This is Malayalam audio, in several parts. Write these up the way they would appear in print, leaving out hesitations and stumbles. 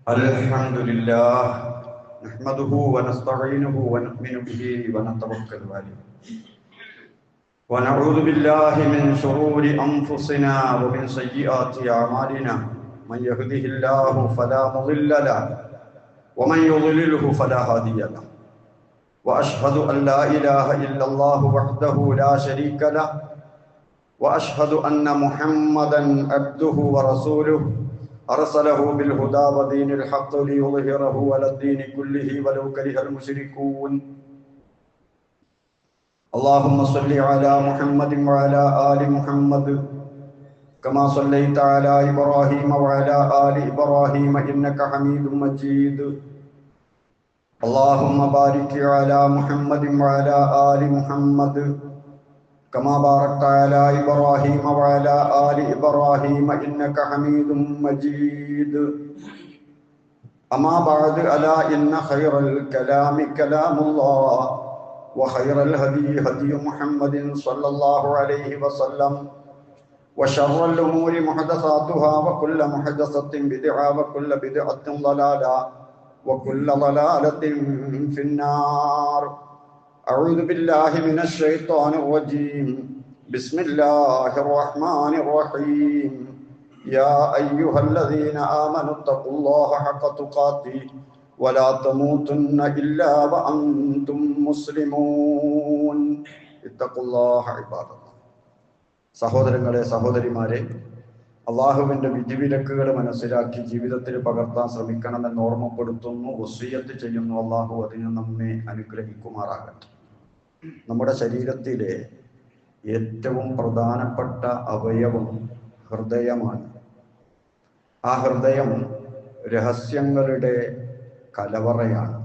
الحمد لله نحمده ونستعينه ونؤمن به ونتوكل عليه ونعوذ بالله من شرور أنفسنا ومن سيئات أعمالنا من يهده الله فلا مضل له ومن يضلله فلا هادي له وأشهد أن لا إله إلا الله وحده لا شريك له وأشهد أن محمدا عبده ورسوله أرسله بالهدى ودين الحق ليظهره على الدين كله ولو كره المشركون اللهم صل على محمد وعلى آل محمد كما صليت على إبراهيم وعلى آل إبراهيم إنك حميد مجيد اللهم بارك على محمد وعلى آل محمد كما باركت على إبراهيم وعلى آل إبراهيم إنك حميد مجيد أما بعد ألا إن خير الكلام كلام الله وخير الهدي هدي محمد صلى الله عليه وسلم وشر الأمور محدثاتها وكل محدثة بدعة وكل بدعة ضلالة وكل ضلالة في النار أعوذ بالله من الشيطان الرجيم بسم الله الرحمن الرحيم يا أيها الذين آمنوا اتقوا الله حق تقاته ولا تموتن إلا وأنتم مسلمون اتقوا الله عباد الله സഹോദരങ്ങളെ സഹോദരിമാരെ അള്ളാഹുവിൻ്റെ വിധിവിലക്കുകൾ മനസ്സിലാക്കി ജീവിതത്തിൽ പകർത്താൻ ശ്രമിക്കണമെന്ന് ഓർമ്മപ്പെടുത്തുന്നു, വസിയ്യത്ത് ചെയ്യുന്നു. അള്ളാഹു അതിന് നമ്മെ അനുഗ്രഹിക്കുമാറാകട്ടെ. നമ്മുടെ ശരീരത്തിലെ ഏറ്റവും പ്രധാനപ്പെട്ട അവയവം ഹൃദയമാണ്. ആ ഹൃദയം രഹസ്യങ്ങളുടെ കലവറയാണ്.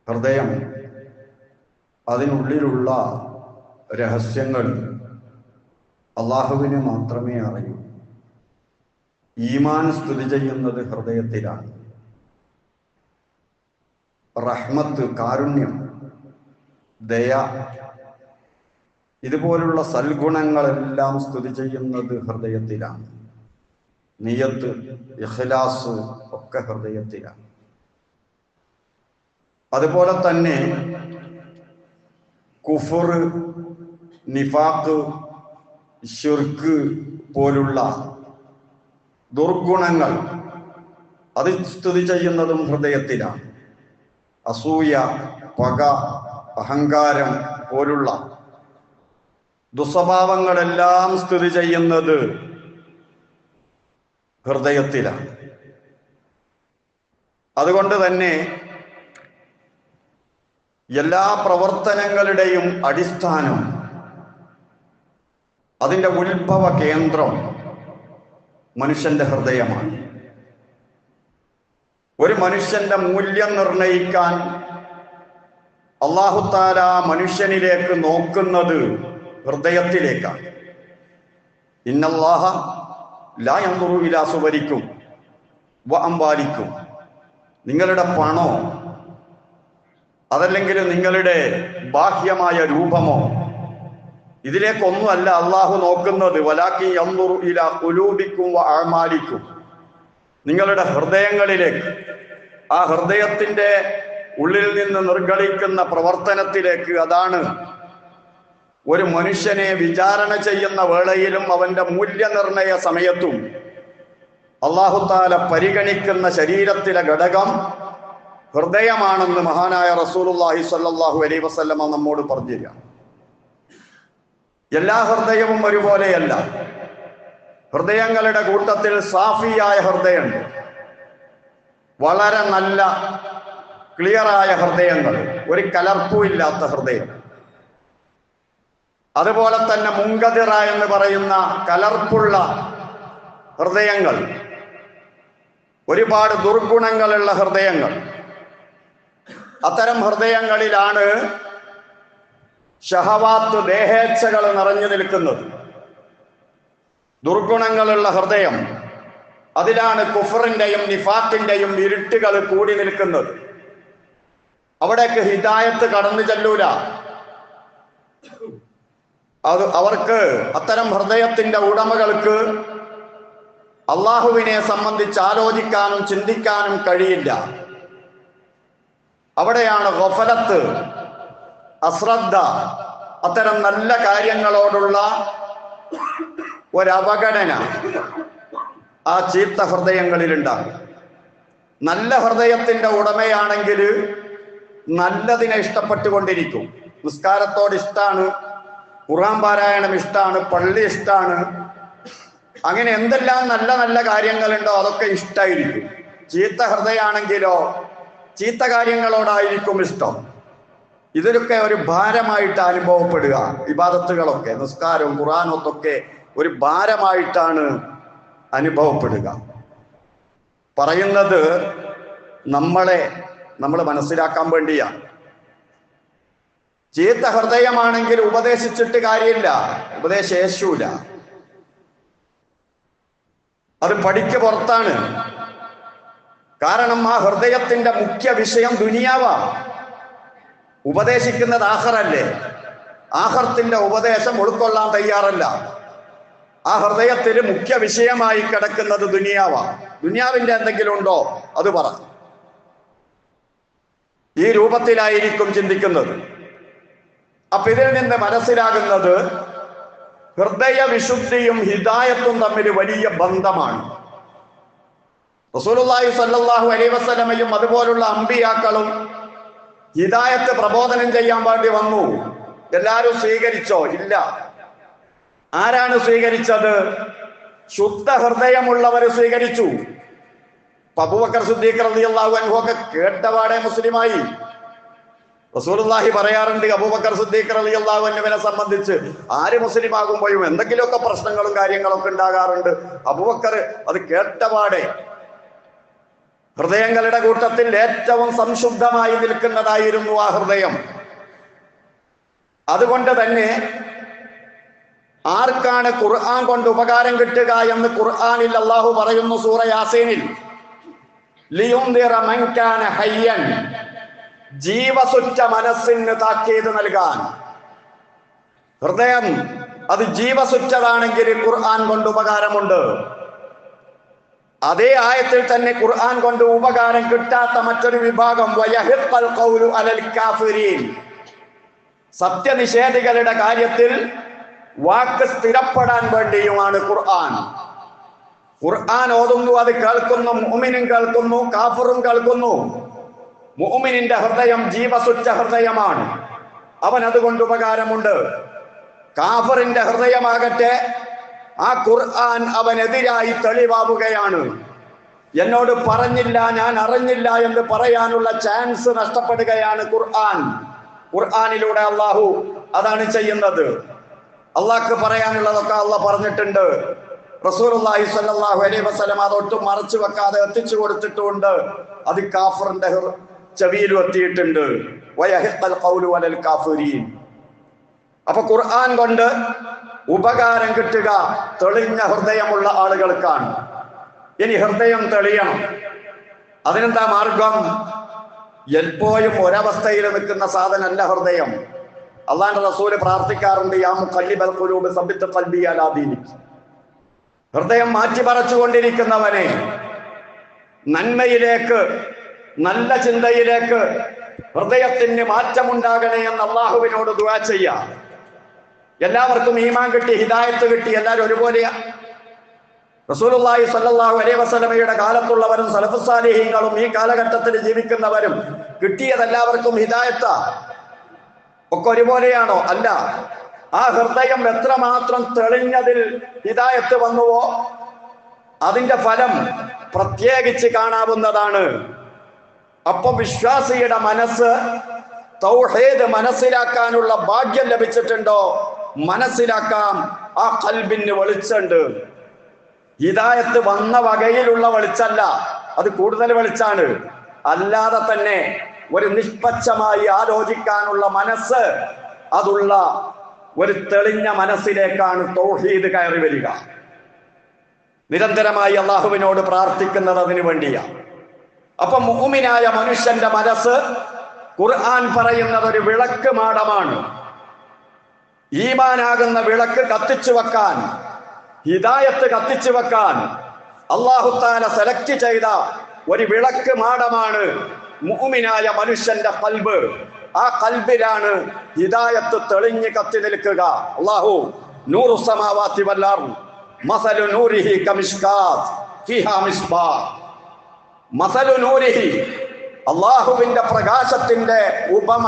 ഹൃദയം അതിനുള്ളിലുള്ള രഹസ്യങ്ങൾ അള്ളാഹുവിന് മാത്രമേ അറിയൂ. ഈമാൻ സ്ഥിതി ചെയ്യുന്നത് ഹൃദയത്തിലാണ്. റഹ്മത്ത്, കാരുണ്യം, ദയ, ഇതുപോലുള്ള സൽഗുണങ്ങളെല്ലാം സ്ഥിതി ചെയ്യുന്നത് ഹൃദയത്തിലാണ്. നിയത്ത്, ഇഖ്ലാസ് ഒക്കെ ഹൃദയത്തിലാണ്. അതുപോലെ തന്നെ കുഫർ, നിഫാഖ്, ശിർക്ക് പോലുള്ള ദുർഗുണങ്ങൾ അത് സ്ഥിതി ചെയ്യുന്നതും ഹൃദയത്തിലാണ്. അസൂയ, പക, അഹങ്കാരം പോലുള്ള ദുസ്വഭാവങ്ങളെല്ലാം സ്ഥിതി ചെയ്യുന്നത് ഹൃദയത്തിലാണ്. അതുകൊണ്ട് തന്നെ എല്ലാ പ്രവർത്തനങ്ങളുടെയും അടിസ്ഥാനം, അതിൻ്റെ ഉത്ഭവ കേന്ദ്രം മനുഷ്യന്റെ ഹൃദയമാണ്. ഒരു മനുഷ്യന്റെ മൂല്യം നിർണയിക്കാൻ അല്ലാഹു തആല മനുഷ്യനിലേക്ക് നോക്കുന്നത് ഹൃദയത്തിലേക്കാണ്. ഇന്നല്ലാഹ ലാ യൻദുറു ഇലാ സുവരിക്കും വ അംവാലിക്കും. നിങ്ങളുടെ പണോ അതല്ലെങ്കിൽ നിങ്ങളുടെ ബാഹ്യമായ രൂപമോ ഇതിലേക്കൊന്നുമല്ല അള്ളാഹു നോക്കുന്നത്. വലാകിൻ യൻദുറു ഇലാ ഖുലൂബിക്കും വ അഅമാലിക്കും. നിങ്ങളുടെ ഹൃദയങ്ങളിലേക്ക്, ആ ഹൃദയത്തിന്റെ ഉള്ളിൽ നിന്ന് നിർഗളിക്കുന്ന പ്രവർത്തനത്തിലേക്ക്. അതാണ് ഒരു മനുഷ്യനെ വിചാരണ ചെയ്യുന്ന വേളയിലും അവന്റെ മൂല്യനിർണയ സമയത്തും അല്ലാഹു തആല പരിഗണിക്കുന്ന ശരീരത്തിലെ ഘടകം ഹൃദയമാണെന്ന് മഹാനായ റസൂലുള്ളാഹി സ്വല്ലല്ലാഹു അലൈഹി വസല്ലമ നമ്മോട് പറഞ്ഞില്ല. എല്ലാ ഹൃദയവും ഒരുപോലെയല്ല. ഹൃദയങ്ങളുടെ കൂട്ടത്തിൽ സാഫിയായ ഹൃദയമുണ്ട്, വളരെ നല്ല ക്ലിയറായ ഹൃദയങ്ങൾ, ഒരു കലർപ്പും ഇല്ലാത്ത ഹൃദയം. അതുപോലെ തന്നെ മുങ്കദിറ എന്ന് പറയുന്ന കലർപ്പുള്ള ഹൃദയങ്ങൾ, ഒരുപാട് ദുർഗുണങ്ങളുള്ള ഹൃദയങ്ങൾ. അത്തരം ഹൃദയങ്ങളിലാണ് ഷഹവാത്ത്, ദേഹേച്ഛകൾ നിറഞ്ഞു നിൽക്കുന്നത്. ദുർഗുണങ്ങളുള്ള ഹൃദയം, അതിലാണ് കുഫറിന്റെയും നിഫാഖിന്റെയും ഇരുട്ടുകൾ കൂടി നിൽക്കുന്നത്. അവിടേക്ക് ഹിദായത്ത് കടന്നു ചെല്ലൂല. അവർക്ക്, അത്തരം ഹൃദയത്തിന്റെ ഉടമകൾക്ക് അള്ളാഹുവിനെ സംബന്ധിച്ച് ആലോചിക്കാനും ചിന്തിക്കാനും കഴിയില്ല. അവിടെയാണ് ഗഫലത്ത്, അശ്രദ്ധ, അത്തരം നല്ല കാര്യങ്ങളോടുള്ള ഒരവഗണന ആ ചീത്ത ഹൃദയങ്ങളിലുണ്ടാകും. നല്ല ഹൃദയത്തിന്റെ ഉടമയാണെങ്കിൽ നല്ലതിനെ ഇഷ്ടപ്പെട്ടുകൊണ്ടിരിക്കും. നിസ്കാരത്തോട് ഇഷ്ടാണ്, ഖുർആൻ പാരായണം ഇഷ്ടാണ്, പള്ളി ഇഷ്ടാണ്, അങ്ങനെ എന്തെല്ലാം നല്ല നല്ല കാര്യങ്ങളുണ്ടോ അതൊക്കെ ഇഷ്ടായിരിക്കും. ചീത്ത ഹൃദയാണെങ്കിലോ ചീത്ത കാര്യങ്ങളോടായിരിക്കും ഇഷ്ടം. ഇതിലൊക്കെ ഒരു ഭാരമായിട്ട് അനുഭവപ്പെടുക. ഇബാദത്തുകളൊക്കെ, നിസ്കാരവും ഖുർആനൊക്കെ ഒരു ഭാരമായിട്ടാണ് അനുഭവപ്പെടുക. പറയുന്നത് നമ്മൾ മനസ്സിലാക്കാൻ വേണ്ടിയാണ്. ചീത്ത ഹൃദയമാണെങ്കിൽ ഉപദേശിച്ചിട്ട് കാര്യമില്ല, ഉപദേശേശൂല. അത് പടിക്ക് പുറത്താണ്. കാരണം ആ ഹൃദയത്തിന്റെ മുഖ്യ വിഷയം ദുനിയാവാണ്. ഉപദേശിക്കുന്നത് ആഖിറല്ലേ. ആഖിറത്തിന്റെ ഉപദേശം ഉൾക്കൊള്ളാൻ തയ്യാറല്ല. ആ ഹൃദയത്തിൽ മുഖ്യ വിഷയമായി കിടക്കുന്നത് ദുനിയാവാണ്. ദുനിയാവിന്റെ എന്തെങ്കിലും ഉണ്ടോ അത് പറ. ഈ രൂപത്തിലായിരിക്കും ചിന്തിക്കുന്നത്. അപ്പൊ ഇതിൽ നിന്ന് മനസ്സിലാകുന്നത് ഹൃദയ വിശുദ്ധിയും ഹിദായത്തും തമ്മിൽ വലിയ ബന്ധമാണ്. റസൂലുള്ളാഹി സ്വല്ലല്ലാഹു അലൈഹി വസല്ലമയും അതുപോലുള്ള അമ്പിയാക്കളും ഹിദായത്ത് പ്രബോധനം ചെയ്യാൻ വേണ്ടി വന്നു. എല്ലാവരും സ്വീകരിച്ചോ? ഇല്ല. ആരാണ് സ്വീകരിച്ചത്? ശുദ്ധ ഹൃദയമുള്ളവർ സ്വീകരിച്ചു. അബൂബക്കർ സിദ്ദീഖ് റളിയല്ലാഹു അൻഹു ഒക്കെ കേട്ടപാടെ മുസ്ലിമായി. റസൂലുള്ളാഹി പറയാറുണ്ട്, അബൂബക്കർ സിദ്ദീഖ് റളിയല്ലാഹു അൻഹുവിനെ സംബന്ധിച്ച് ആര് മുസ്ലിം ആകുമ്പോഴും എന്തെങ്കിലുമൊക്കെ പ്രശ്നങ്ങളും കാര്യങ്ങളൊക്കെ ഉണ്ടാകാറുണ്ട്. അബൂബക്കർ അത് കേട്ടപാടെ ഹൃദയങ്ങളുടെ കൂട്ടത്തിൽ ഏറ്റവും സംശുദ്ധമായി നിൽക്കുന്നതായിരുന്നു ആ ഹൃദയം. അതുകൊണ്ട് തന്നെ ആർക്കാണ് ഖുർആൻ കൊണ്ട് ഉപകാരം കിട്ടുക എന്ന് ഖുർആനിൽ അല്ലാഹു പറയുന്നു. സൂറ യാസീനിൽ, ലിയുൻദിറ മൻ കാന ഹയ്യൻ, ജീവസുറ്റ മനസ്സിന് താക്കീത് നൽകാൻ. ഹൃദയം അത് ജീവസുറ്റതാണെങ്കിൽ ഖുർആൻ കൊണ്ട് ഉപകാരമുണ്ട്. അതേ ആയത്തിൽ തന്നെ ഖുർആൻ കൊണ്ട് ഉപകാരം കിട്ടാത്ത മറ്റൊരു വിഭാഗം, വയഹിഖൽ ഖൗലു അലൽ കാഫിരീൻ, സത്യനിഷേധികളുടെ കാര്യത്തിൽ വാക്ക് സ്ഥിരപ്പെടാൻ വേണ്ടിയുമാണ് ഖുർആൻ. ഖുർആൻ ഓതുന്നു, അത് കേൾക്കുന്നു, മുഅ്മിനും കേൾക്കുന്നു, കാഫിറും കേൾക്കുന്നു. മുഅ്മിനിന്റെ ഹൃദയം ജീവസുറ്റ ഹൃദയമാണ്, അവൻ അതുകൊണ്ട് ഉപകാരമുണ്ട്. കാഫിറിന്റെ ഹൃദയമാകട്ടെ ആ ഖുർആൻ അവനെതിരായി തെളിവാവുകയാണ്. എന്നോട് പറഞ്ഞില്ല, ഞാൻ അറിഞ്ഞില്ല എന്ന് പറയാനുള്ള ചാൻസ് നഷ്ടപ്പെടുകയാണ് ഖുർആനിലൂടെ അള്ളാഹു അതാണ് ചെയ്യുന്നത്. അള്ളാഹ്ക്ക് പറയാനുള്ളതൊക്കെ അള്ളാഹ് പറഞ്ഞിട്ടുണ്ട്. റസൂലുള്ളാഹി സ്വല്ലല്ലാഹു അലൈഹി വസല്ലം അതൊട്ടും മറച്ചു വെക്കാതെ എത്തിച്ചു കൊടുത്തിട്ടുണ്ട്. അത് കാഫിറിന്റെ ചെവിയിലും എത്തിയിട്ടുണ്ട്. വയഹിഖൽ ഖൗലു അലൽ കാഫിരീൻ. അപ്പൊ ഖുർആൻ കൊണ്ട് ഉപകാരം കിട്ടുക തെളിഞ്ഞ ഹൃദയമുള്ള ആളുകൾക്കാണ്. ഇനി ഹൃദയം തെളിയണം, അതിനെന്താ മാർഗം? എപ്പോഴും ഒരവസ്ഥയിൽ നിൽക്കുന്ന സാധനമല്ല ഹൃദയം. അള്ളാഹുവിന്റെ റസൂല് പ്രാർത്ഥിക്കാറുണ്ട്, യാ മുഖല്ലിബൽ ഖുലൂബ് സബ്ബിത് ഖൽബി അലാ ദീനിക്. ഹൃദയം മാറ്റി മറച്ചുകൊണ്ടിരിക്കുന്നവനെ നന്മയിലേക്ക്, നല്ല ചിന്തയിലേക്ക് ഹൃദയത്തിന് മാറ്റമുണ്ടാകണേ എന്ന് അള്ളാഹുവിനോട് ദുആ ചെയ്യാം. എല്ലാവർക്കും ഈമാൻ കിട്ടി, ഹിദായത്ത് കിട്ടി, എല്ലാവരും ഒരുപോലെയാ. റസൂലുള്ളാഹി സ്വല്ലല്ലാഹു അലൈഹി വസല്ലമയുടെ കാലത്തുള്ളവരും സലഫുസ് സാലിഹീങ്ങളും ഈ കാലഘട്ടത്തിൽ ജീവിക്കുന്നവരും കിട്ടിയത് എല്ലാവർക്കും ഹിദായത്താ. ഒക്കെ ഒരുപോലെയാണോ? അല്ല. ആ ഹൃദയം എത്രമാത്രം തെളിഞ്ഞതിൽ ഹിദായത്ത് വന്നുവോ അതിന്റെ ഫലം പ്രത്യേകിച്ച് കാണാവുന്നതാണ്. അപ്പൊ വിശ്വാസിയുടെ മനസ്സ് തൗഹീദ് മനസ്സിലാക്കാനുള്ള ഭാഗ്യം ലഭിച്ചിട്ടുണ്ടോ? മനസ്സിലാക്കാം. ആ ഖൽബിന് വെളിച്ചുണ്ട്. ഹിദായത്ത് വന്ന വകയിലുള്ള വെളിച്ചല്ല, അത് കൂടുതൽ വെളിച്ചാണ്. അല്ലാതെ തന്നെ ഒരു നിഷ്പക്ഷമായി ആലോചിക്കാനുള്ള മനസ്സ് അതുള്ള ഒരു തെളിഞ്ഞ മനസ്സിലേക്കാണ് തൗഹീദ് കയറി വരിക. നിരന്തരമായി അള്ളാഹുവിനോട് പ്രാർത്ഥിക്കുന്നത് അതിനു വേണ്ടിയാണ്. അപ്പൊ മുഅ്മിനായ മനുഷ്യന്റെ മനസ്സ് ഖുർആൻ പറയുന്നത് ഒരു വിളക്ക് മാടമാണ്. ഈമാനാകുന്ന വിളക്ക് കത്തിച്ചു വെക്കാൻ, ഹിദായത്ത് കത്തിച്ചു വെക്കാൻ അല്ലാഹു തആല സെലക്ട് ചെയ്ത ഒരു വിളക്ക് മാടമാണ് മുഅ്മിനായ മനുഷ്യന്റെ ഖൽബ്. ആ ഖൽബിലാണ് ഹിദായത്ത് തെളിഞ്ഞ് കത്തി നിൽക്കുക. അല്ലാഹു നൂറു സമാവാതി വൽ അർദ് മസലു നൂരിഹി കമിഷ്കാത്ത് ഫീഹാ മിസ്ബാഹ്. മസലു നൂരിഹി, അല്ലാഹുവിന്റെ പ്രകാശത്തിന്റെ ഉപമ.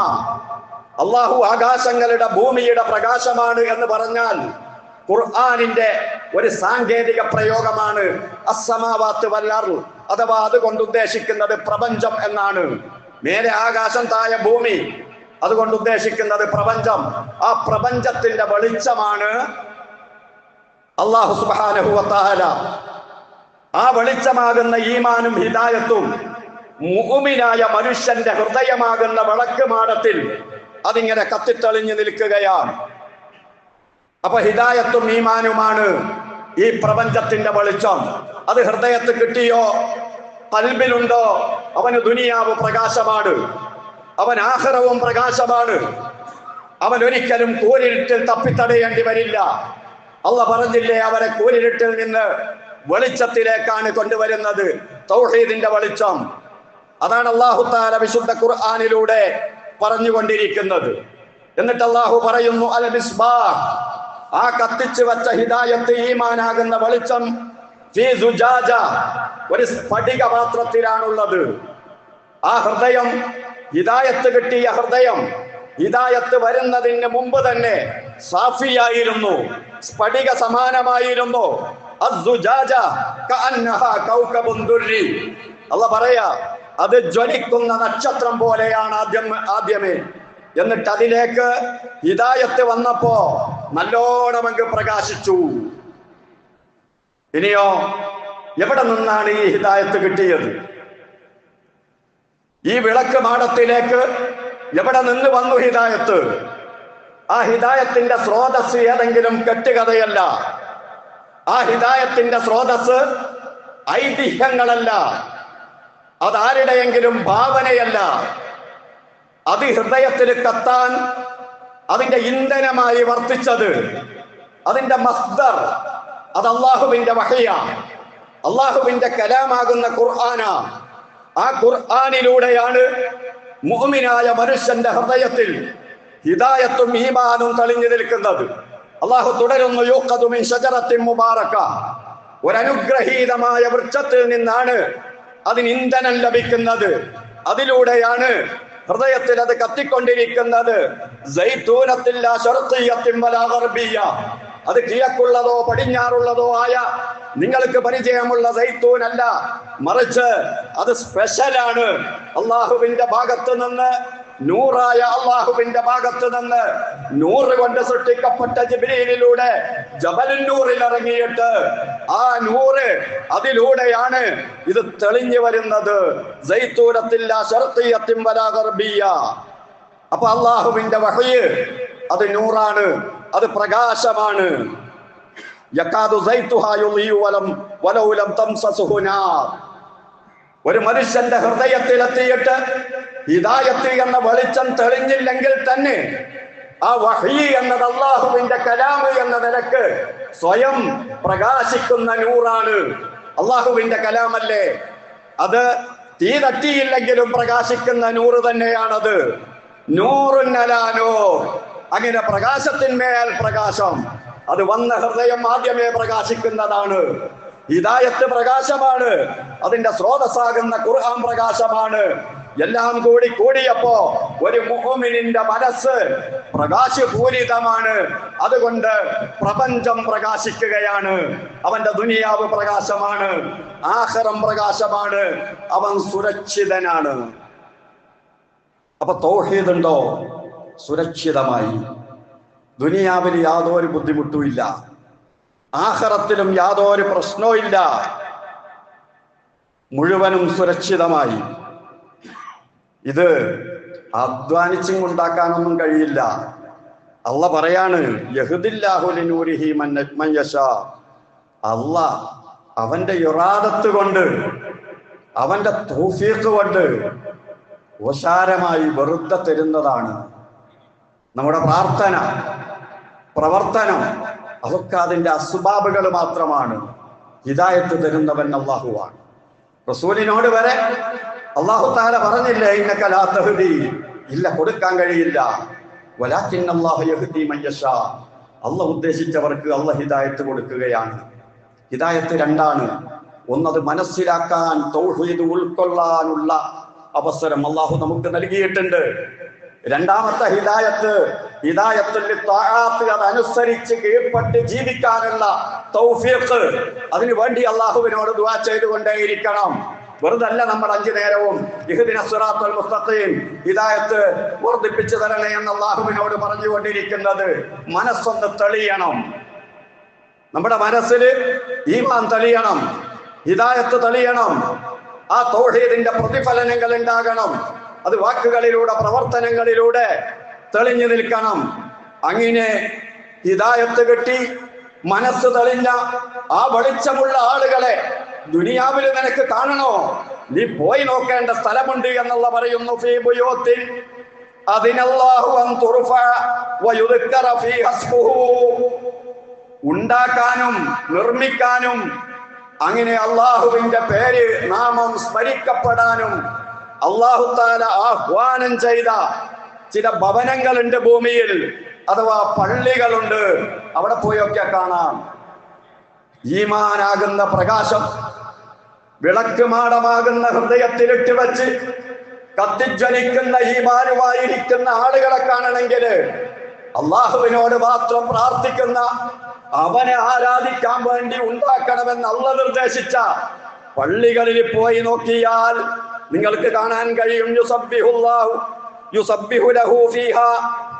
അല്ലാഹു ആകാശങ്ങളുടെ ഭൂമിയുടെ പ്രകാശമാണ് എന്ന് പറഞ്ഞാൽ ഖുർആനിന്റെ ഒരു സാങ്കേതിക പ്രയോഗമാണ് അസ്സമാവാത്ത് വൽ അർദ്, അഥവാ അതുകൊണ്ട് ഉദ്ദേശിക്കുന്നത് പ്രപഞ്ചം എന്നാണ്. മേലെ ആകാശം, താഴെ ഭൂമി, അതുകൊണ്ട് ഉദ്ദേശിക്കുന്നത് പ്രപഞ്ചം. ആ പ്രപഞ്ചത്തിന്റെ വെളിച്ചമാണ് അല്ലാഹു സുബ്ഹാനഹു വ തആല. ആ വെളിച്ചമാകുന്ന ഈമാനും ഹിദായത്തും മുഅ്മിനായ മനുഷ്യന്റെ ഹൃദയമാകുന്ന വിളക്ക് മാടത്തിൽ അതിങ്ങനെ കത്തിത്തെളിഞ്ഞു നിൽക്കുകയാണ്. അപ്പൊ ഹിദായത്തും ഈമാനുമാണ് ഈ പ്രപഞ്ചത്തിന്റെ വെളിച്ചം. അത് ഹൃദയത്തിൽ കിട്ടിയോ, ഖൽബിലുണ്ടോ, അവന് ദുനിയാവ് പ്രകാശമാണ്, അവൻ ആഖിറവും പ്രകാശമാണ്. അവൻ ഒരിക്കലും കൂരിരുട്ടിൽ തപ്പിത്തടയേണ്ടി വരില്ല. അല്ലാഹ് പറഞ്ഞില്ലേ, അവരെ കൂരിരുട്ടിൽ നിന്ന് വെളിച്ചത്തിലേക്കാണ് കൊണ്ടുവരുന്നത്, തൗഹീദിന്റെ വെളിച്ചം. അതാണ് അല്ലാഹു തആല വിശുദ്ധ ഖുർആനിലൂടെ പറഞ്ഞുകൊണ്ടിരിക്കുന്നത്. എന്നിട്ട് അല്ലാഹു പറയുന്നു, അൽ മിസ്ബാഹ്, ആ കത്തിച്ചു വച്ച ഹിദായത്ത് ഈമാനാകുന്ന വെളിച്ചം ഫീ സുജാജ, ഒരു സ്ഫടിക പാത്രത്തിലാണുള്ളത്. ആ ഹൃദയം, ഹിദായത്ത് കിട്ടിയ ഹൃദയം, ഹിദായത്ത് വരുന്നതിന് മുമ്പ് തന്നെ സാഫിയായിരുന്നു, സ്ഫടിക സമാനമായിരുന്നു. അസ്സുജാജ കഅന്നഹാ കൗകബുൻ ദുർരി. അല്ലാഹ് പറയാ, അത് ജ്വലിക്കുന്ന നക്ഷത്രം പോലെയാണ് ആദ്യമേ. എന്നിട്ട് അതിലേക്ക് ഹിദായത്ത് വന്നപ്പോ നല്ലോണം അങ്ങ് പ്രകാശിച്ചു. ഇനിയോ, എവിടെ നിന്നാണ് ഈ ഹിദായത്ത് കിട്ടിയത്? ഈ വിളക്ക് മാടത്തിലേക്ക് എവിടെ നിന്ന് വന്നു ഹിദായത്ത്? ആ ഹിദായത്തിന്റെ സ്രോതസ് ഏതെങ്കിലും കെട്ടുകഥയല്ല. ആ ഹിദായത്തിന്റെ സ്രോതസ് ഐതിഹ്യങ്ങളല്ല, അതാരുടെയെങ്കിലും ഭാവനയല്ല. അത് ഹൃദയത്തിൽ കത്താൻ അതിന്റെ ഇന്ധനമായി വർത്തിച്ചത്, അതിന്റെ മസ്ദർ, അത് അല്ലാഹുവിന്റെ വഹയ്യ, അല്ലാഹുവിന്റെ കലാമാകുന്ന ഖുർആന. ആ ഖുർആനിലൂടെയാണ് മുഅ്മിനായ മനുഷ്യന്റെ ഹൃദയത്തിൽ ഹിദായത്തും ഈമാനും തെളിഞ്ഞു നിൽക്കുന്നത്. അല്ലാഹു തുടരുന്നു, യൂഖദു മിൻ ശജറത്തിൻ മുബാറക, ഒരനുഗ്രഹീതമായ വൃക്ഷത്തിൽ നിന്നാണ് അതിന് ഇന്ധനം ലഭിക്കുന്നത്. അതിലൂടെയാണ് ഹൃദയത്തിൽ അത് കത്തിക്കൊണ്ടിരിക്കുന്നത്. സൈതൂനത്തില്ല ശർഖിയ്യത്തിൻ വലാ ഗർബിയ്യ, അത് കിഴക്കുള്ളതോ പടിഞ്ഞാറുള്ളതോ ആയ നിങ്ങൾക്ക് പരിചയമുള്ള സൈത്തൂൻ അല്ല, മറിച്ച് അത് സ്പെഷ്യലാണ്. അള്ളാഹുവിന്റെ ഭാഗത്ത് നിന്ന്, നൂറായ അള്ളാഹുവിന്റെ ഭാഗത്ത് നിന്ന്, നൂറ് കൊണ്ട് സൃഷ്ടിക്കപ്പെട്ട ജിബ്രീലിലൂടെ ജബലുൻ നൂറിൽ ഇറങ്ങിയിട്ട് ആ നൂറ്, അതിലൂടെയാണ് ഇത് തെളിഞ്ഞു വരുന്നത്. സൈത്തൂനത്തില്ല ശർഖിയ്യത്തിൻ വലാ ഗർബിയ്യ. അപ്പൊ അള്ളാഹുവിന്റെ വഹയ് അത് നൂറാണ്, അത് പ്രകാശമാണ്. യകാദു സൈതുഹാ യുളിയു വലൗ ലം തംസസുഹു നാർ. ഒരു മനുഷ്യന്റെ ഹൃദയത്തിലെത്തിയിട്ട് ഹിദായത്ത് എന്ന വെളിച്ചം തെളിഞ്ഞില്ലെങ്കിൽ തന്നെ ആ വഹ്യി എന്നത് അള്ളാഹുവിന്റെ കലാമ് എന്ന നിലക്ക് സ്വയം പ്രകാശിക്കുന്ന നൂറാണ്. അള്ളാഹുവിന്റെ കലാമല്ലേ, അത് തീ തട്ടിയില്ലെങ്കിലും പ്രകാശിക്കുന്ന നൂറ് തന്നെയാണത്. നൂറുൻ അലാ നൂർ, അങ്ങനെ പ്രകാശത്തിന്മേൽ പ്രകാശം. അത് വന്ന ഹൃദയം ആദ്യമേ പ്രകാശിക്കുന്നതാണ്. ഹിദായത്ത് പ്രകാശമാണ്, അതിന്റെ സ്രോതസ്സാകുന്ന ഖുർആൻ പ്രകാശമാണ്. എല്ലാം കൂടിയപ്പോ ഒരു മുഅ്മിനിന്റെ മനസ്സ് പ്രകാശപൂരിതമാണ്. അതുകൊണ്ട് പ്രപഞ്ചം പ്രകാശിക്കുകയാണ്. അവന്റെ ദുനിയാവ് പ്രകാശമാണ്, ആഖിറം പ്രകാശമാണ്, അവൻ സുരക്ഷിതനാണ്. അപ്പൊ തൗഹീദ് ഉണ്ടോ, സുരക്ഷിതമായി. ദുനിയാവിൽ യാതൊരു ബുദ്ധിമുട്ടുമില്ല, ആഖിറത്തിലും യാതൊരു പ്രശ്നവും ഇല്ല, മുഴുവനും സുരക്ഷിതമായി. ഇത് അധ്വാനിച്ചും ഉണ്ടാക്കാനൊന്നും കഴിയില്ല. അല്ലാഹ് പറയാണ്, യഹ്ദില്ലാഹു ലിനൂരിഹി മൻ യശാ. അല്ലാഹ് അവന്റെ ഇറാദത്ത് കൊണ്ട്, അവന്റെ തൗഫീഖ് കൊണ്ട് ഓശാരമായി വെറുതെ തരുന്നതാണ്. നമ്മുടെ പ്രാർത്ഥന, പ്രവർത്തനം, അതൊക്കെ അതിന്റെ അസ്ബാബുകൾ മാത്രമാണ്. ഹിദായത്ത് തരുന്നവൻ അള്ളാഹുവാണ്. റസൂലിനോട് വരെ അള്ളാഹു തആല പറഞ്ഞില്ലേ, ഇന്നക ലാ തഹ്ദി, ഇല്ല കൊടുക്കാൻ കഴിയില്ല, വലാകിൻ അല്ലാഹു യഹ്ദി മൻ യശാ, അള്ളാഹ് ഉദ്ദേശിച്ചവർക്ക് അള്ളാഹ് ഹിദായത്ത് കൊടുക്കുകയാണ്. ഹിദായത്ത് രണ്ടാണ്. ഒന്നത് മനസ്സിലാക്കാൻ, തൗഹീദ് ഉൾക്കൊള്ളാനുള്ള അവസരം അള്ളാഹു നമുക്ക് നൽകിയിട്ടുണ്ട്. രണ്ടാമത്തെ ഹിദായത്ത്, ഹിദായത്തുൽ ത്വാഅത്ത്, അതനുസരിച്ച് കീഴ്പ്പെട്ട് ജീവിക്കാനുള്ള തൗഫീഖ്. അതിനു വേണ്ടി അള്ളാഹുവിനോട് ദുആ ചെയ്തുകൊണ്ടേയിരിക്കണം. വെറുതല്ല നമ്മൾ 5 നേരവും ഇഹ്ദിനസ് സിറാത്തൽ മുസ്തഖീം, ഹിദായത്ത് വർദ്ധിപ്പിച്ചു തരണേ എന്ന് അള്ളാഹുവിനോട് പറഞ്ഞുകൊണ്ടിരിക്കുന്നത്. മനസ്സൊന്ന് തെളിയണം, നമ്മുടെ മനസ്സിൽ ഈമാൻ തെളിയണം, ഹിദായത്ത് തെളിയണം, ആ തൗഹീദിന്റെ പ്രതിഫലനങ്ങൾ ഉണ്ടാകണം. അത് വാക്കുകളിലൂടെ, പ്രവർത്തനങ്ങളിലൂടെ തെളിഞ്ഞു നിൽക്കണം. അങ്ങനെ ഹിദായത്ത് കിട്ടി മനസ്സ് തെളിഞ്ഞ ആ വെളിച്ചമുള്ള ആളുകളെ ദുനിയാവിൽ നിനക്ക് കാണണോ? നീ പോയി നോക്കേണ്ട സ്ഥലമുണ്ട് എന്നുള്ള പറയുന്നു. ഫീ ബുയൂത്തിൻ അദിനല്ലാഹു അൻ തുർഫഅ വയുദ്കറ ഫീഹാ ഇസ്മുഹു, ഉണ്ടാക്കാനും നിർമ്മിക്കാനും അങ്ങനെ അള്ളാഹുവിന്റെ പേര്, നാമം സ്മരിക്കപ്പെടാനും അള്ളാഹു തആല ആഹ്വാനം ചെയ്ത ചില ഭവനങ്ങളുണ്ട് ഭൂമിയിൽ, അഥവാ പള്ളികളുണ്ട്. അവിടെ പോയൊക്കെ കാണാം. ഈമാനാകുന്ന പ്രകാശം വിളക്ക് മാടമാകുന്ന ഹൃദയത്തിലിട്ട് വെച്ച് കത്തിജ്വലിക്കുന്ന ഈമാനുമായിരിക്കുന്ന ആളുകളെ കാണണമെങ്കിൽ, അള്ളാഹുവിനോട് മാത്രം പ്രാർത്ഥിക്കുന്ന, അവനെ ആരാധിക്കാൻ വേണ്ടി ഉണ്ടാക്കണമെന്ന് അള്ളാഹ് നിർദ്ദേശിച്ച പള്ളികളിൽ പോയി നോക്കിയാൽ നിങ്ങൾക്ക് കാണാൻ കഴിയും. യുസബ്ബിഹു ലഹു ഫീഹാ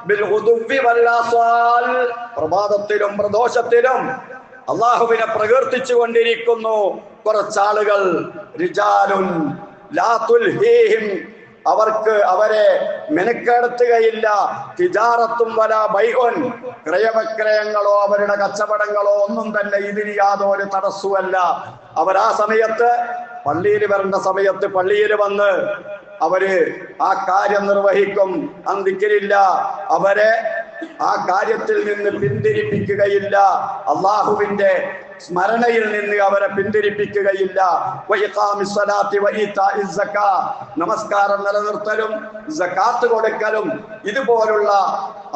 ബിൽ ഗുദുവ്വി വൽ ആസാൽ, പ്രഭാതത്തിലും പ്രദോഷത്തിലും അള്ളാഹുവിനെ പ്രകീർത്തിച്ചു കൊണ്ടിരിക്കുന്നു കുറച്ചാളുകൾ. റിജാലുൻ ലാ തുൽഹീഹിം, അവരെ മെനക്കെടുത്തുകയില്ല. തിജാറത്തും വലാ ബൈഉൻ, ക്രയവിക്രയങ്ങളോ അവരുടെ കച്ചവടങ്ങളോ ഒന്നും തന്നെ ഇതിന് യാതൊരു തടസ്സവുമല്ല. അവർ ആ സമയത്ത് പള്ളിയിൽ വരേണ്ട സമയത്ത് പള്ളിയിൽ വന്ന് അവര് ആ കാര്യം നിർവഹിക്കും. അന്തിക്കില്ല, അവരെ ആ കാര്യത്തിൽ നിന്ന് പിന്തിരിപ്പിക്കുകയില്ല. അള്ളാഹുവിന്റെ സ്മരണയിൽ നിന്ന് അവരെ പിന്തിരിപ്പിക്കുകയില്ല. നമസ്കാരം നിലനിർത്തലും സകാത്ത് കൊടുക്കലും ഇതുപോലുള്ള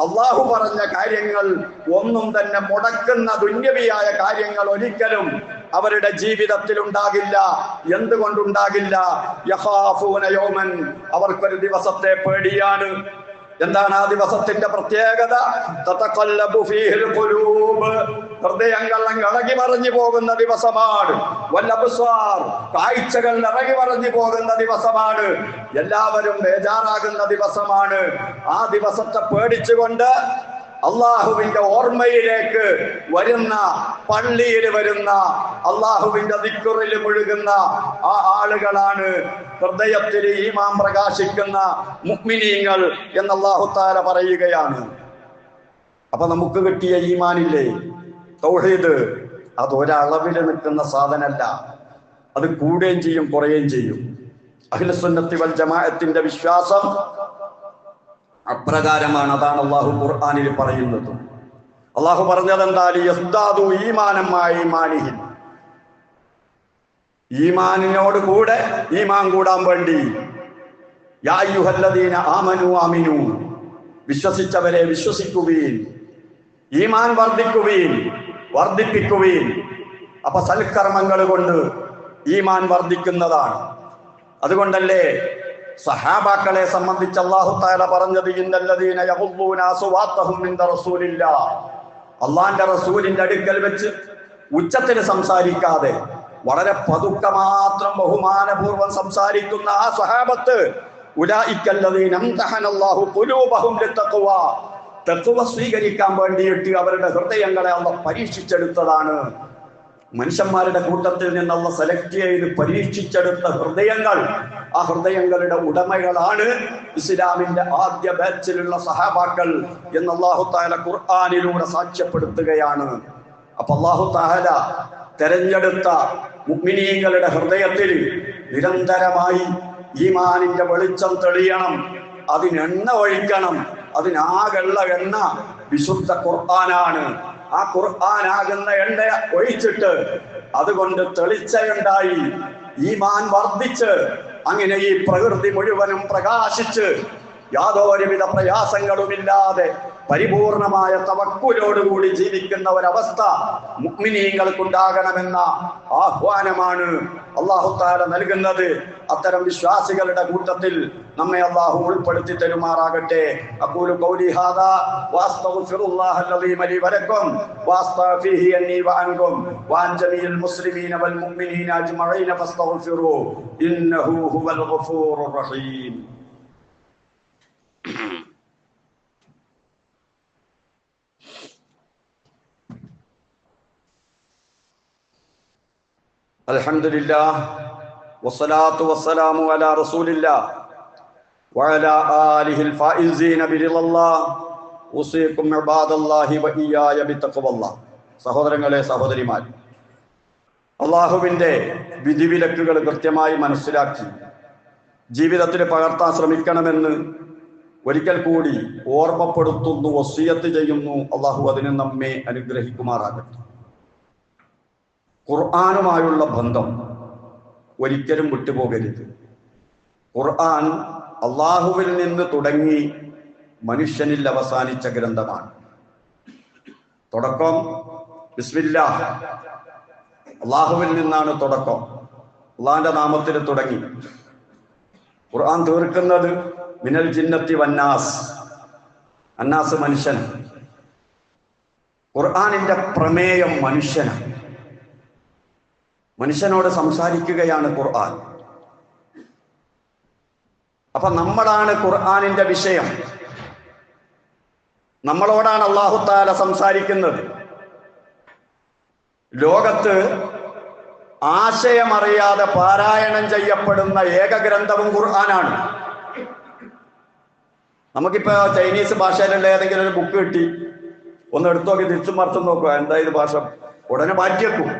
അള്ളാഹു പറഞ്ഞ കാര്യങ്ങൾ ഒന്നും തന്നെ മുടക്കുന്ന ദുന്യവിയായ കാര്യങ്ങൾ ഒരിക്കലും അവരുടെ ജീവിതത്തിൽ ഉണ്ടാകില്ല. എന്തുകൊണ്ടുണ്ടാകില്ല? യഖാഫൂന യൗമൻ, അവർക്കൊരു ദിവസത്തെ പേടിയാണ്. എന്താണ് ആ ദിവസത്തിന്റെ പ്രത്യേകത? തതഖല്ലബു ഫീഹിൽ ഖുലൂബ്, ഹൃദയങ്ങൾ ഇളകി മറിഞ്ഞു പോകുന്ന ദിവസമാണ്. വല്ലബ്സാർ, കാഴ്ചകൾ ഇളകി മറിഞ്ഞു പോകുന്ന ദിവസമാണ്. എല്ലാവരും ബേജാറാകുന്ന ദിവസമാണ്. ആ ദിവസത്തെ പേടിച്ചുകൊണ്ട് അള്ളാഹുവിന്റെ ഓർമ്മയിലേക്ക് വരുന്ന, പള്ളിയിൽ വരുന്ന, അള്ളാഹുവിന്റെ ദിക്റിൽ മുഴുകുന്ന ആ ആളുകളാണ് ഹൃദയത്തിൽ ഈമാൻ പ്രകാശിക്കുന്ന മുഅ്മിനീങ്ങൾ എന്ന് അല്ലാഹു തആല പറയുകയാണ്. അപ്പൊ നമുക്ക് കിട്ടിയ ഈമാനില്ലേ, തൗഹീദ്, അത് ഒരളവിൽ നിൽക്കുന്ന സാധനമല്ല. അത് കൂടുകയും ചെയ്യും, കുറയുകയും ചെയ്യും. അഹ്ലുസുന്നത്തി വൽ ജമാഅത്തിന്റെ വിശ്വാസം അപ്രകാരമാണ്. അതാണ് അള്ളാഹു ഖുർആനിൽ പറയുന്നത്. അള്ളാഹു പറഞ്ഞത് എന്താ? യസ്ദാദു ഈമാനം മാ ഈമാനിഹിം, ഈമാനിനോട് കൂടെ ഈമാൻ കൂടാൻ വേണ്ടി. യാ അയ്യുഹല്ലദീന ആമനു ആമിനു, വിശ്വസിച്ചവരെ വിശ്വസിക്കുവീൻ, ഈമാൻ വർദ്ധിക്കുവീൻ, വർദ്ധിപ്പിക്കുവീൻ. അപ്പൊ സൽക്കർമ്മങ്ങൾ കൊണ്ട് ഈമാൻ വർദ്ധിക്കുന്നതാണ്. അതുകൊണ്ടല്ലേ സഹാബാക്കളെ സംബന്ധിച്ച് അല്ലാഹു തആല പറഞ്ഞത്, ഇന്നല്ലദീന യഖുദ്ദൂന അസ്വാതഹും ഇൻദ റസൂലില്ലാഹ്, അല്ലാഹുവിന്റെ റസൂലിന്റെ അടുക്കൽ വെച്ച് ഉച്ചത്തിൽ സംസാരിക്കാതെ വളരെ പതുക്കെ മാത്രം ബഹുമാനപൂർവ്വം സംസാരിക്കുന്ന ആ സഹാബത്ത്, ഉലൈകല്ലദീന അംതഹനല്ലാഹു ഖുലൂബഹും ലിത്തഖ്വ, തഖ്വ സ്വീകരിക്കാൻ വേണ്ടിയിട്ട് അവരുടെ ഹൃദയങ്ങളെ അല്ലാഹു പരീക്ഷിച്ചെടുത്തതാണ്. മനുഷ്യന്മാരുടെ കൂട്ടത്തിൽ നിന്ന് അല്ലാഹു സെലക്ട് ചെയ്ത് പരീക്ഷിച്ചെടുത്ത ഹൃദയങ്ങൾ, ആ ഹൃദയങ്ങളുടെ ഉടമകളാണ് ഇസ്ലാമിന്റെ ആദ്യ ബാച്ചിലുള്ള സഹാബാക്കൾ എന്ന് അല്ലാഹു തആല ഖുർആനിലൂടെ സാക്ഷ്യപ്പെടുത്തുകയാണ്. അപ്പൊ അല്ലാഹു തആല തെരഞ്ഞെടുത്ത മുഅ്മിനീങ്ങളുടെ ഹൃദയത്തിൽ നിരന്തരമായി ഈമാനിന്റെ വെളിച്ചം തെളിയണം, അതിനെണ്ണ ഒഴിക്കണം. അതിനാകുള്ള എണ്ണ വിശുദ്ധ ഖുർആനാണ്. ആ ഖുർആനാകുന്ന എണ്ണ ഒഴിച്ചിട്ട് അതുകൊണ്ട് തെളിച്ചയുണ്ടായി, ഈമാൻ വർദ്ധിച്ച് അങ്ങനെ ഈ പ്രകൃതി മുഴുവനും പ്രകാശിച്ച് യാതൊരുവിധ പ്രയാസങ്ങളുമില്ലാതെ പരിപൂർണമായ തവക്കുലോടുകൂടി ജീവിക്കുന്ന ഒരവസ്ഥ മുഅ്മിനീങ്ങൾക്കുണ്ടാകണമെന്ന ആഹ്വാനമാണ് അല്ലാഹു തആല നൽകുന്നത്. അത്തരം വിശ്വാസികളുടെ കൂട്ടത്തിൽ നമ്മെ അല്ലാഹു ഉൾപ്പെടുത്തി തരുമാറാകട്ടെ. അഖൂലു ഖൗലി ഹാദാ വഅസ്തഗ്ഫിറുല്ലാഹൽ അലീമ ലി വലക്കും വഅസ്തഗ്ഫിഹി അന്നി വഅൻകും വഅൻ ജമീഇൽ മുസ്ലിമീന വൽ മുഅ്മിനീന അജ്മഈന ഫസ്തഗ്ഫിറൂ ഇന്നഹു ഹുവൽ ഗഫൂറുർ റഹീം. അൽഹംദുലില്ലാഹ് വസ്സലാത്തു വസ്സലാമു അലാ റസൂലില്ലാഹ് വഅലാ ആലിഹിൽ ഫായിസീന ബിറിളല്ലാഹ് ഉസീകും ഇബാദല്ലാഹി വഇയ്യായ ബിതഖ്വല്ലാഹ്. സഹോദരങ്ങളെ, സഹോദരിമാർ, അല്ലാഹുവിൻ്റെ വിധിവിലക്കുകൾ കൃത്യമായി മനസ്സിലാക്കി ജീവിതത്തിൽ പകർത്താൻ ശ്രമിക്കണമെന്ന് ഒരിക്കൽ കൂടി ഓർമ്മപ്പെടുത്തുന്നു, വസിയത്ത് ചെയ്യുന്നു. അല്ലാഹു അതിന് നമ്മെ അനുഗ്രഹിക്കുമാറാകട്ടെ. ഖുർആനുമായുള്ള ബന്ധം ഒരിക്കലും വിട്ടുപോകരുത്. ഖുർആൻ അള്ളാഹുവിൽ നിന്ന് തുടങ്ങി മനുഷ്യനിൽ അവസാനിച്ച ഗ്രന്ഥമാണ്. തുടക്കം ബിസ്മില്ലാഹ്, അള്ളാഹുവിൽ നിന്നാണ് തുടക്കം. അള്ളാഹിന്റെ നാമത്തിൽ തുടങ്ങി. ഖുർആൻ തീർക്കുന്നത് മിനൽ ജിന്നത്തി വന്നാസ്, അന്നാസ് മനുഷ്യൻ. ഖുർആനിന്റെ പ്രമേയം മനുഷ്യനാണ്. മനുഷ്യനോട് സംസാരിക്കുകയാണ് ഖുർആൻ. അപ്പൊ നമ്മളാണ് ഖുർആനിന്റെ വിഷയം. നമ്മളോടാണ് അല്ലാഹു തആല സംസാരിക്കുന്നത്. ലോകത്ത് ആശയമറിയാതെ പാരായണം ചെയ്യപ്പെടുന്ന ഏക ഗ്രന്ഥവും ഖുർആനാണ്. നമുക്കിപ്പോ ചൈനീസ് ഭാഷയിലുള്ള ഏതെങ്കിലും ഒരു ബുക്ക് കിട്ടി, ഒന്ന് എടുത്തു നോക്കി തിരിച്ചും മറിച്ചും നോക്കുക, എന്താ ഇത് ഭാഷ, ഉടനെ മാറ്റി വെക്കും.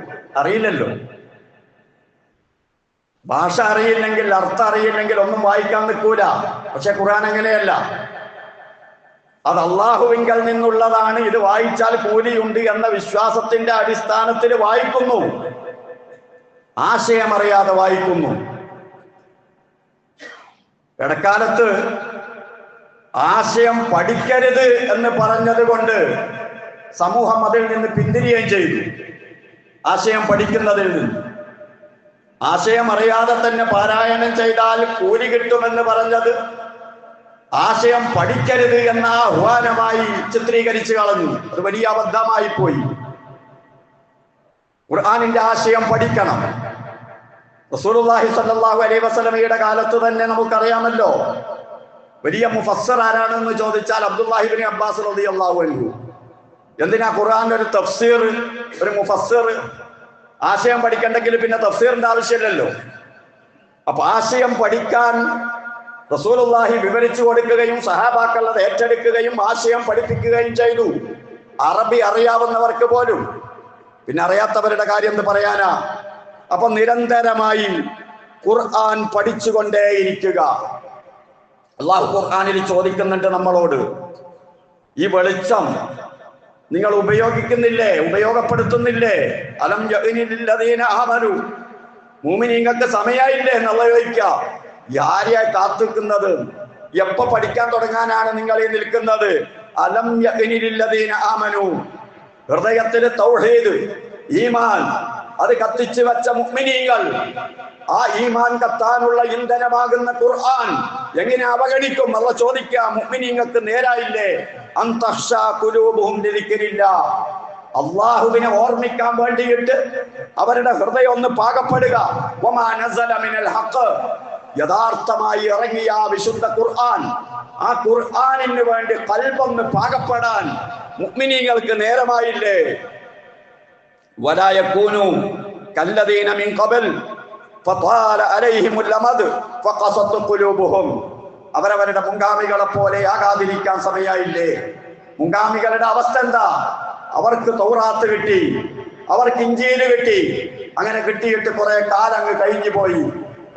അറിയില്ലല്ലോ. ഭാഷ അറിയില്ലെങ്കിൽ, അർത്ഥം അറിയില്ലെങ്കിൽ ഒന്നും വായിക്കാൻ നിൽക്കൂല. പക്ഷെ ഖുർആൻ അങ്ങനെയല്ല. അത് അള്ളാഹുവിങ്കൽ നിന്നുള്ളതാണ്, ഇത് വായിച്ചാൽ കൂലിയുണ്ട് എന്ന വിശ്വാസത്തിന്റെ അടിസ്ഥാനത്തിൽ വായിക്കുന്നു. ആശയമറിയാതെ വായിക്കുന്നു. ഇടക്കാലത്ത് ആശയം പഠിക്കരുത് എന്ന് പറഞ്ഞത് കൊണ്ട് സമൂഹം അതിൽ നിന്ന് പിന്തിരിയുകയും ചെയ്തു. ആശയം പഠിക്കുന്നതിൽ നിന്ന്. ആശയം അറിയാതെ തന്നെ പാരായണം ചെയ്താൽ കൂലി കിട്ടുമെന്ന് പറഞ്ഞത് ആശയം പഠിക്കരുത് എന്ന ആഹ്വാനമായി ചിത്രീകരിച്ചു കളഞ്ഞു. അത് വലിയ അബദ്ധമായി പോയി. ഖുർആനിന്റെ ആശയം പഠിക്കണം. റസൂലുള്ളാഹി സ്വല്ലല്ലാഹു അലൈഹി വസല്ലമയുടെ കാലത്ത് തന്നെ നമുക്കറിയാമല്ലോ, വലിയ മുഫസ്സിർ ആരാണെന്ന് ചോദിച്ചാൽ അബ്ദുല്ലാഹി ഇബ്നു അബ്ബാസ് റളിയല്ലാഹു അൻഹു. എന്തിനാ ഖുർആനിൽ ഒരു തഫ്സീർ, ഒരു മുഫസ്സിർ? ആശയം പഠിക്കണ്ടെങ്കിൽ പിന്നെ തഫ്സീറിന്റെ ആവശ്യമില്ലല്ലോ. അപ്പൊ ആശയം പഠിക്കാൻ റസൂലുള്ളാഹി വിവരിച്ചു കൊടുക്കുകയും സഹാബാക്കൾ അത് ഏറ്റെടുക്കുകയും ആശയം പഠിപ്പിക്കുകയും ചെയ്തു. അറബി അറിയാവുന്നവർക്ക് പോലും. പിന്നെ അറിയാത്തവരുടെ കാര്യം എന്ന് പറയാനാ. അപ്പൊ നിരന്തരമായി ഖുർആൻ പഠിച്ചുകൊണ്ടേയിരിക്കുക. അല്ലാഹു ഖുർആനിൽ ചോദിക്കുന്നുണ്ട് നമ്മളോട്, ഈ വെളിച്ചം നിങ്ങൾ ഉപയോഗിക്കുന്നില്ലേ, ഉപയോഗപ്പെടുത്തുന്നില്ലേ? അലം യഅ്നില്ലദീന ആമനു, മുഅ്മിനീങ്ങൾക്ക് സമയമായില്ലേ എന്നുള്ള ചോദിക്കുക. ആരെയാ കാത്തിക്കുന്നത്? എപ്പോ പഠിക്കാൻ തുടങ്ങാനാണ് നിങ്ങൾ ഈ നിൽക്കുന്നത്? അലം യഅ്നില്ലദീന ആമനു, ഹൃദയത്തിൽ തൗഹീദ്, ഈമാൻ അത് കത്തിച്ചു വെച്ച മുഅ്മിനീങ്ങൾ, ആ ഈമാൻ കത്താനുള്ള ഇന്ധനമാകുന്ന ഖുർആൻ എങ്ങനെ അവഗണിക്കും? അല്ല ചോദിക്കുക. മുഅ്മിനീങ്ങൾക്ക് നേരായില്ലേ? അന്തഖ്ശാ ഖുലൂബുഹും ലിദിക്രില്ലാഹ്, അല്ലാഹുവിനെ ഓർമ്മിക്കാൻ വേണ്ടിയിട്ട് അവരുടെ ഹൃദയം ഒന്ന് പാകപ്പെടുക. വമാ നസല മിനൽ ഹഖ്, യഥാർത്ഥമായി ഇറങ്ങിയ ആ വിശുദ്ധ ഖുർആൻ, ആ ഖുർആനിന് വേണ്ടി ഖൽബൊന്ന് പാകപ്പെടാൻ മുഅ്മിനീങ്ങൾക്ക് നേരമായില്ലേ? വലാ യകൂനു കല്ലദീന മിൻ ഖബൽ ഫതാല അലൈഹിമുൽ അമദ് ഫഖസത് ഖുലൂബുഹും, അവരവരുടെ മുൻഗാമികളെ പോലെ ആകാതിരിക്കാൻ സമയമായില്ലേ? മുൻഗാമികളുടെ അവസ്ഥ എന്താ? അവർക്ക് തൗറാത്ത് കിട്ടി, അവർക്ക് ഇഞ്ചീൽ കിട്ടി. അങ്ങനെ കിട്ടിയിട്ട് കുറെ കാലം അങ്ങ് കഴിഞ്ഞു പോയി.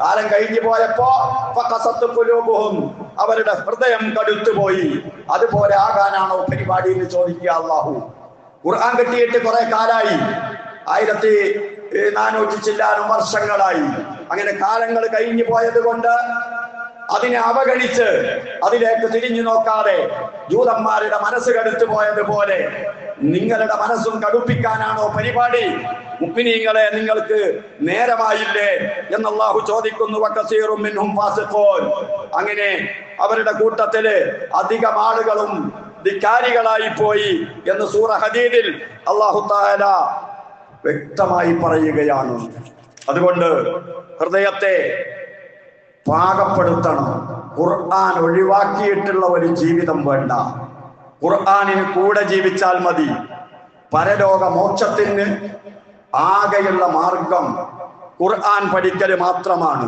കാലം കഴിഞ്ഞു പോയപ്പോ ഫഖസത് ഖുലൂബുഹും, അവരുടെ ഹൃദയം കടുത്തുപോയി. അതുപോലെ ആകാനാണോ പരിപാടി എന്ന് ചോദിക്കുക അല്ലാഹു. ഖുർആൻ കിട്ടിയിട്ട് കുറെ കാലായി. 400 ചില്ലാനും വർഷങ്ങളായി. അങ്ങനെ കാലങ്ങൾ കഴിഞ്ഞു പോയത് കൊണ്ട് അതിനെ അവഗണിച്ച് അതിലേക്ക് തിരിഞ്ഞു നോക്കാതെ ജൂതന്മാരുടെ മനസ്സ് കടുത്തു പോയതുപോലെ നിങ്ങളുടെ മനസ്സും കടുപ്പിക്കാനാണോ പരിപാടി? മുഅ്മിനീങ്ങളെ, നിങ്ങൾക്ക് നേരമായില്ലേ എന്ന് അല്ലാഹു ചോദിക്കുന്നു. വകസീറും മിൻഹും ഫാസിഖൂൻ. അങ്ങനെ അവരുടെ കൂട്ടത്തില് അധികം ആളുകളും ധിക്കാരികളായി പോയി എന്ന് സൂറ ഹദീദിൽ അല്ലാഹു തആല വ്യക്തമായി പറയുകയാണ്. അതുകൊണ്ട് ഹൃദയത്തെ പാകപ്പെടുത്തണം. ഖുർആൻ ഒഴിവാക്കിയിട്ടുള്ള ഒരു ജീവിതം വേണ്ട. ഖുർആനിന് കൂടെ ജീവിച്ചാൽ മതി. പരലോക മോക്ഷത്തിന് ആകെയുള്ള മാർഗം ഖുർആൻ പഠിക്കൽ മാത്രമാണ്.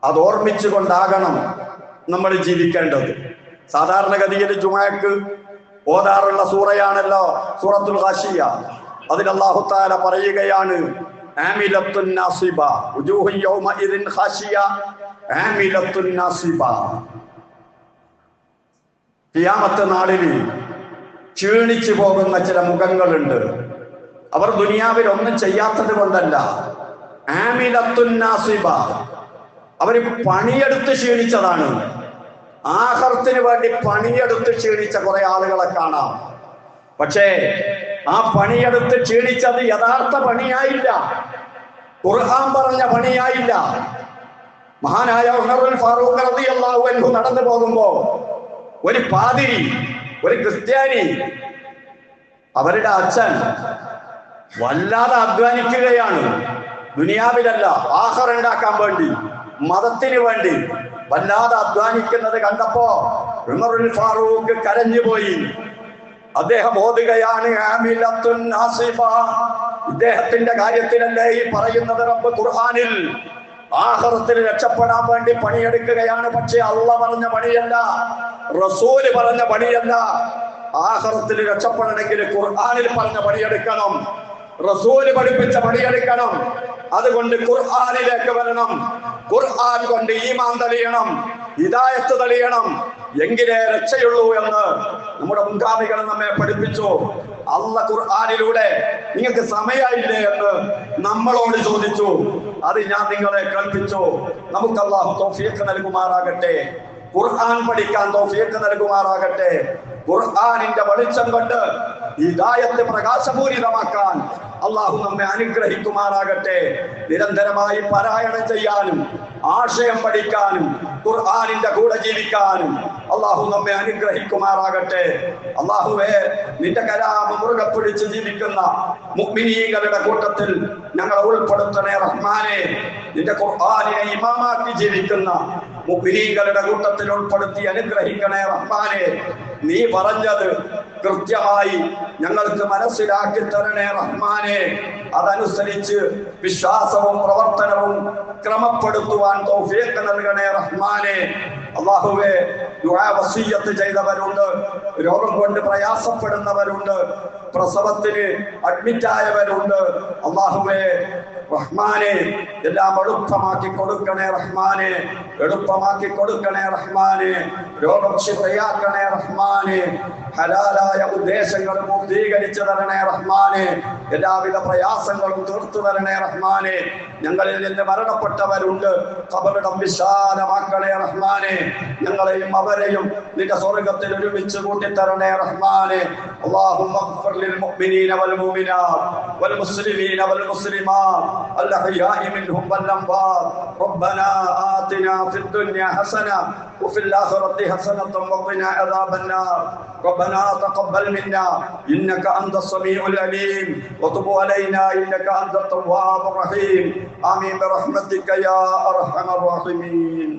അത് ഓർമ്മിച്ചുകൊണ്ടാകണം നമ്മൾ ജീവിക്കേണ്ടത്. സാധാരണഗതിയിൽ ജുമുഅക്ക് ഓതാറുള്ള സൂറയാണല്ലോ സൂറത്തുൽ ഖാശിയ. അതിൽ അല്ലാഹു തആല പറയുകയാണ്, ആമിലത്തുൻ നാസിബ വജൂഹു യൗമഇദിൻ ഖാശിയ ആമിലത്തുൻ നാസിബ. ഖിയാമത്ത് നാളിൽ ക്ഷീണിച്ചു പോകുന്ന ചില മുഖങ്ങളുണ്ട്. അവർ ദുനിയാവിൽ ഒന്നും ചെയ്യാത്തത് കൊണ്ടല്ല. ആമിലത്തുൻ നാസിബ, അവർ പണിയെടുത്ത് ക്ഷീണിച്ചതാണ്. ആഖിറത്തിന് വേണ്ടി പണിയെടുത്ത് ക്ഷീണിച്ച കുറെ ആളുകളെ കാണാം. പക്ഷേ ആ പണിയെടുത്ത് ക്ഷീണിച്ചത് യഥാർത്ഥ പണിയായില്ല, ഖുർആൻ പറഞ്ഞ പണിയായില്ല. മഹാനായ ഉമറുൽ ഫാറൂഖ് റളിയല്ലാഹു അൻഹു നടന്നു പോകുമ്പോ ഒരു പാതിരി, ഒരു ക്രിസ്ത്യാനി, അവരുടെ അച്ഛൻ വല്ലാതെ അധ്വാനിക്കുകയാണ്. ദുനിയാവിലല്ല, ആഖിറ ഉണ്ടാക്കാൻ വേണ്ടി, മതത്തിന് വേണ്ടി വല്ലാതെ അധ്വാനിക്കുന്നത് കണ്ടപ്പോ ഉമറുൽ ഫാറൂഖ് കരഞ്ഞുപോയി. അദ്ദേഹം ഓതുകയാണ്, ആമിലത്തുൻ നാസിബ. ഇദ്ദേഹത്തിന്റെ കാര്യത്തിലല്ലേ ഈ പറയുന്നത് റബ്ബ് ഖുർആനിൽ? ആഖിറത്തിൽ രക്ഷപ്പെടാൻ വേണ്ടി പണിയെടുക്കുകയാണ്. പക്ഷെ അല്ലാഹ് പറഞ്ഞ പണിയല്ല, റസൂല് പറഞ്ഞ പണിയല്ല. ആഖിറത്തിൽ രക്ഷപ്പെടണമെങ്കിൽ ഖുർആനിൽ പറഞ്ഞ പണിയെടുക്കണം, റസൂല് പഠിപ്പിച്ച പണിയെടുക്കണം. അതുകൊണ്ട് ഖുർആനിലേക്ക് വരണം. ഖുർആൻ കൊണ്ട് ഈമാൻ തെളിയണം, ഹിദായത്ത് തെളിയണം. എങ്കിലേ രക്ഷയുള്ളൂ എന്ന് നമ്മുടെ മുൻഗാമികൾ നമ്മെ പഠിപ്പിച്ചു. അല്ലാഹ് ഖുർആനിലൂടെ നിങ്ങൾക്ക് സമയമായില്ലേ എന്ന് നമ്മളോട് ചോദിച്ചു. അത് ഞാൻ നിങ്ങളെ കേൾപ്പിച്ചു. നമുക്ക് അല്ലാഹു തൗഫീഖ് നൽകുമാറാകട്ടെ. ഖുർആൻ പഠിക്കാൻ തൗഫീഖ് നൽകുമാറാകട്ടെ. ഖുർആനിന്റെ വെളിച്ചം കൊണ്ട് ഹിദായത്ത് പ്രകാശപൂരിതമാക്കാൻ അല്ലാഹു നമ്മെ അനുഗ്രഹിക്കുമാറാകട്ടെ. നിരന്തരമായി പാരായണം ചെയ്യാനും ആശയം പഠിക്കാനും ഖുർആനിന്റെ കൂടെ ജീവിക്കാനും അല്ലാഹു നമ്മെ അനുഗ്രഹിക്കുമാറാകട്ടെ. അല്ലാഹുവേ, നിന്റെ കലാം മുറുകെ പിടിച്ച് ജീവിക്കുന്ന മുഅ്മിനീങ്ങളുടെ കൂട്ടത്തിൽ ഞങ്ങളെ ഉൾപ്പെടുത്തണേ റഹ്മാനെ. നിന്റെ ഖുർആനിനെ ഇമാമാക്കി ജീവിക്കുന്ന മുഅ്മിനീങ്ങളുടെ കൂട്ടത്തിൽ ഉൾപ്പെടുത്തി അനുഗ്രഹിക്കണേ റഹ്മാനെ. നീ പറഞ്ഞത് കൃത്യമായി ഞങ്ങൾക്ക് മനസ്സിലാക്കി തരണേ റഹ്മാനെ. അതനുസരിച്ച് വിശ്വാസവും പ്രവർത്തനവും ക്രമപ്പെടുത്തുവാൻ തൗഫീഖ് നൽകണേ റഹ്മാനെ. അല്ലാഹുവേ, ദുആ വസിയ്യത്ത് ചെയ്തവരുണ്ട്, രോഗം കൊണ്ട് പ്രയാസപ്പെടുന്നവരുണ്ട്, പ്രസവത്തിന് അഡ്മിറ്റ് ആയവരുണ്ട്. അല്ലാഹുവേ റഹ്മാനെ, എല്ലാം എളുപ്പമാക്കി കൊടുക്കണേ റഹ്മാനെ, എളുപ്പമാക്കി കൊടുക്കണേ റഹ്മാനെ. രോഗം ശിഫയാക്കണേ റഹ്മാനെ. ഹലാലായ ഉദ്ദേശങ്ങൾ പൂർത്തീകരിച്ചു തരണേ റഹ്മാനെ. എല്ലാവിധ പ്രയാസങ്ങളും തീർത്തു തരണേ റഹ്മാനെ. ഞങ്ങളിൽ നിന്ന് മരണപ്പെട്ടവരുണ്ട്, ഖബറിടം വിശാലമാക്കണേ റഹ്മാനെ. ഞങ്ങളെയും അവരെയും നിന്റെ സ്വർഗ്ഗത്തിൽ ഒരുമിച്ച് കൂട്ടിത്തരണേ റഹ്മാനെ. اللهم اغفر للمؤمنين والمؤمنات والمسلمين والمسلمات الأحياء منهم والأموات. ربنا آتنا في الدنيا حسنة وفي الآخرة حسنة وقنا عذاب النار. ربنا تقبل منا إنك أنت السميع العليم وتب علينا إنك أنت التواب الرحيم. آمين برحمتك يا أرحم الراحمين.